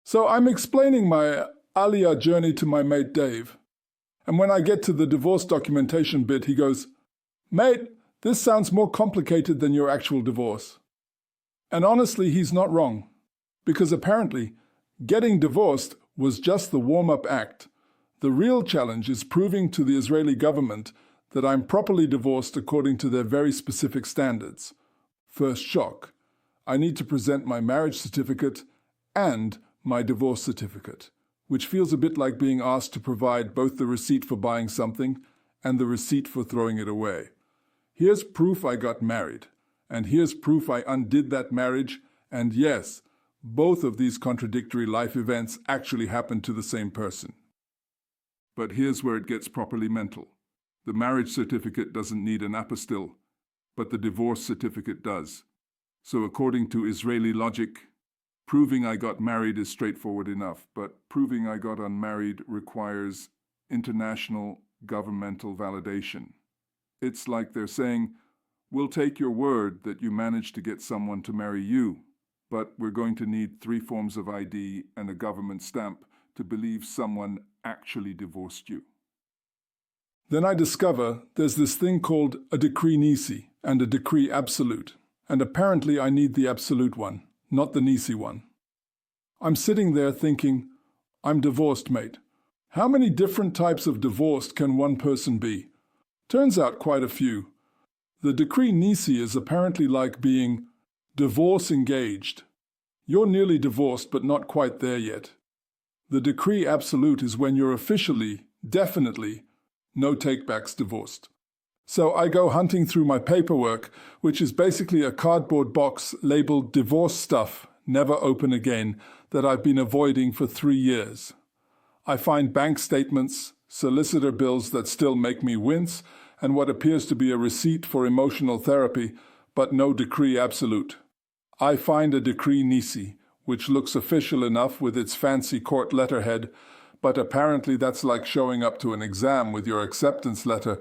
So I'm explaining my Aliyah journey to my mate Dave. And when I get to the divorce documentation bit, he goes, "Mate, this sounds more complicated than your actual divorce." And honestly, he's not wrong. Because apparently, getting divorced was just the warm-up act. The real challenge is proving to the Israeli government that I'm properly divorced according to their very specific standards. First shock. I need to present my marriage certificate and my divorce certificate, which feels a bit like being asked to provide both the receipt for buying something and the receipt for throwing it away. Here's proof I got married, and here's proof I undid that marriage, and yes, both of these contradictory life events actually happened to the same person. But here's where it gets properly mental. The marriage certificate doesn't need an apostille, but the divorce certificate does. So according to Israeli logic, proving I got married is straightforward enough, but proving I got unmarried requires international governmental validation. It's like they're saying, "We'll take your word that you managed to get someone to marry you, but we're going to need 3 forms of ID and a government stamp to believe someone actually divorced you." Then I discover there's this thing called a decree nisi and a decree absolute, and apparently I need the absolute one, not the nisi one. I'm sitting there thinking, I'm divorced, mate. How many different types of divorced can one person be? Turns out quite a few. The decree nisi is apparently like being divorce engaged. You're nearly divorced but not quite there yet. The decree absolute is when you're officially, definitely, no takebacks divorced. So I go hunting through my paperwork, which is basically a cardboard box labeled divorce stuff, never open again, that I've been avoiding for 3 years. I find bank statements, solicitor bills that still make me wince, and what appears to be a receipt for emotional therapy, but no decree absolute. I find a decree nisi, which looks official enough with its fancy court letterhead, but apparently that's like showing up to an exam with your acceptance letter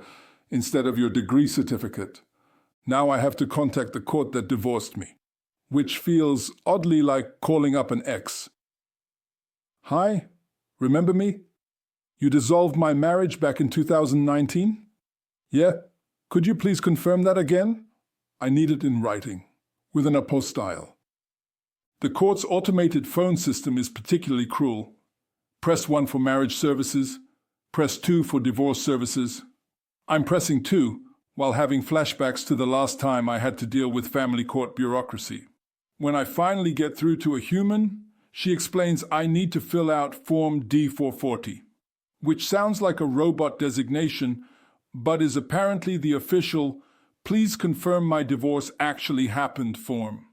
instead of your degree certificate. Now I have to contact the court that divorced me, which feels oddly like calling up an ex. "Hi, remember me? You dissolved my marriage back in 2019? Yeah? Could you please confirm that again? I need it in writing, with an apostille." The court's automated phone system is particularly cruel. Press 1 for marriage services, press 2 for divorce services. I'm pressing 2 while having flashbacks to the last time I had to deal with family court bureaucracy. When I finally get through to a human, she explains I need to fill out Form D440, which sounds like a robot designation, but is apparently the official "Please confirm my divorce actually happened" form.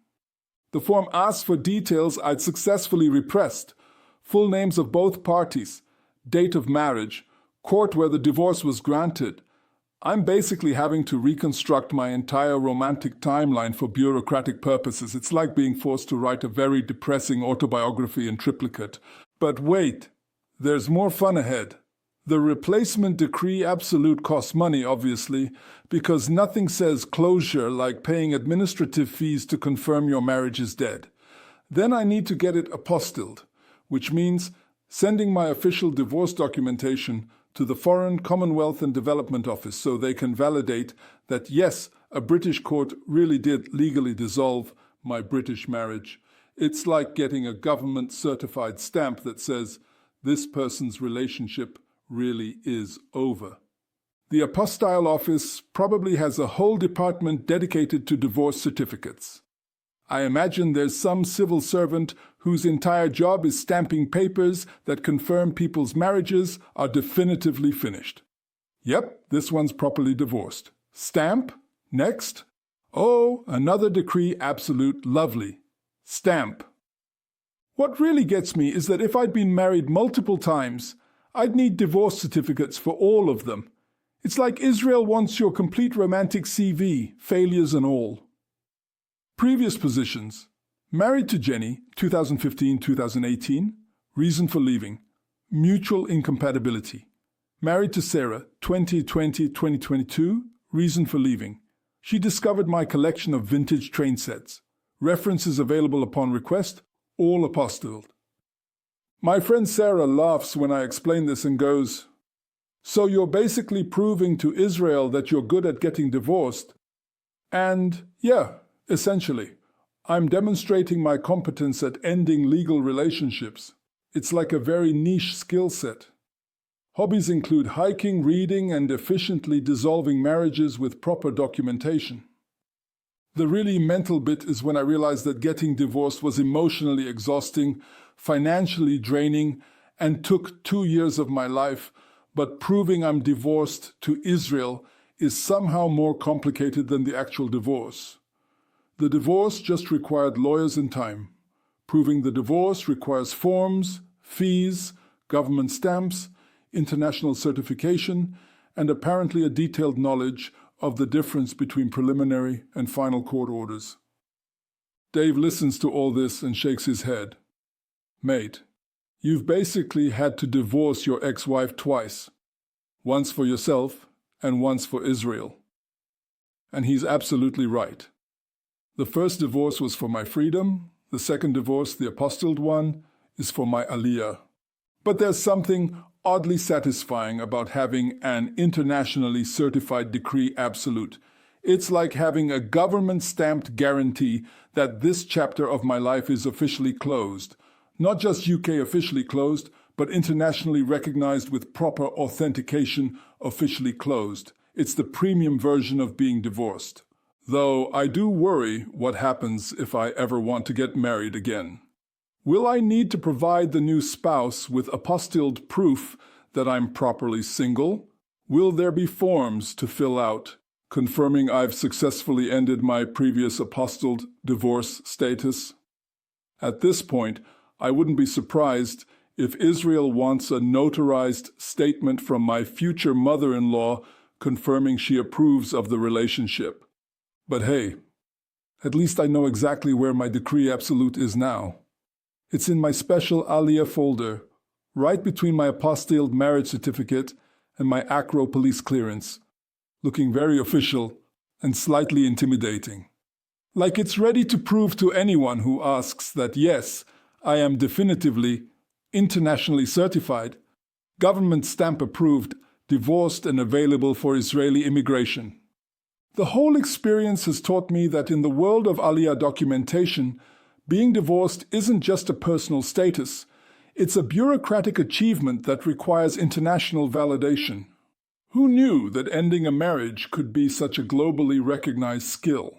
The form asks for details I'd successfully repressed, full names of both parties, date of marriage, court where the divorce was granted. I'm basically having to reconstruct my entire romantic timeline for bureaucratic purposes. It's like being forced to write a very depressing autobiography in triplicate. But wait, there's more fun ahead. The replacement decree absolute costs money, obviously, because nothing says closure like paying administrative fees to confirm your marriage is dead. Then I need to get it apostilled, which means sending my official divorce documentation to the Foreign, Commonwealth and Development Office so they can validate that yes, a British court really did legally dissolve my British marriage. It's like getting a government-certified stamp that says this person's relationship really is over. The apostille office probably has a whole department dedicated to divorce certificates. I imagine there's some civil servant whose entire job is stamping papers that confirm people's marriages are definitively finished. Yep, this one's properly divorced. Stamp? Next? Oh, another decree absolute, lovely. Stamp. What really gets me is that if I'd been married multiple times, I'd need divorce certificates for all of them. It's like Israel wants your complete romantic CV, failures and all. Previous positions. Married to Jenny, 2015-2018. Reason for leaving. Mutual incompatibility. Married to Sarah, 2020-2022. Reason for leaving. She discovered my collection of vintage train sets. References available upon request, all apostilled. My friend Sarah laughs when I explain this and goes, "So you're basically proving to Israel that you're good at getting divorced?" And yeah, essentially, I'm demonstrating my competence at ending legal relationships. It's like a very niche skill set. Hobbies include hiking, reading, and efficiently dissolving marriages with proper documentation. The really mental bit is when I realized that getting divorced was emotionally exhausting, financially draining, and took 2 years of my life, but proving I'm divorced to Israel is somehow more complicated than the actual divorce. The divorce just required lawyers and time. Proving the divorce requires forms, fees, government stamps, international certification, and apparently a detailed knowledge of the difference between preliminary and final court orders. Dave listens to all this and shakes his head. "Mate, you've basically had to divorce your ex-wife twice. Once for yourself and once for Israel." And he's absolutely right. The first divorce was for my freedom. The second divorce, the apostilled one, is for my Aliyah. But there's something oddly satisfying about having an internationally certified decree absolute. It's like having a government-stamped guarantee that this chapter of my life is officially closed. Not just UK officially closed, but internationally recognized with proper authentication officially closed. It's the premium version of being divorced. Though I do worry what happens if I ever want to get married again. Will I need to provide the new spouse with apostilled proof that I'm properly single? Will there be forms to fill out confirming I've successfully ended my previous apostilled divorce status? At this point, I wouldn't be surprised if Israel wants a notarized statement from my future mother-in-law confirming she approves of the relationship. But hey, at least I know exactly where my decree absolute is now. It's in my special Aliyah folder, right between my apostilled marriage certificate and my Acro police clearance, looking very official and slightly intimidating. Like it's ready to prove to anyone who asks that yes, I am definitively, internationally certified, government stamp approved, divorced and available for Israeli immigration. The whole experience has taught me that in the world of Aliyah documentation, being divorced isn't just a personal status, it's a bureaucratic achievement that requires international validation. Who knew that ending a marriage could be such a globally recognized skill?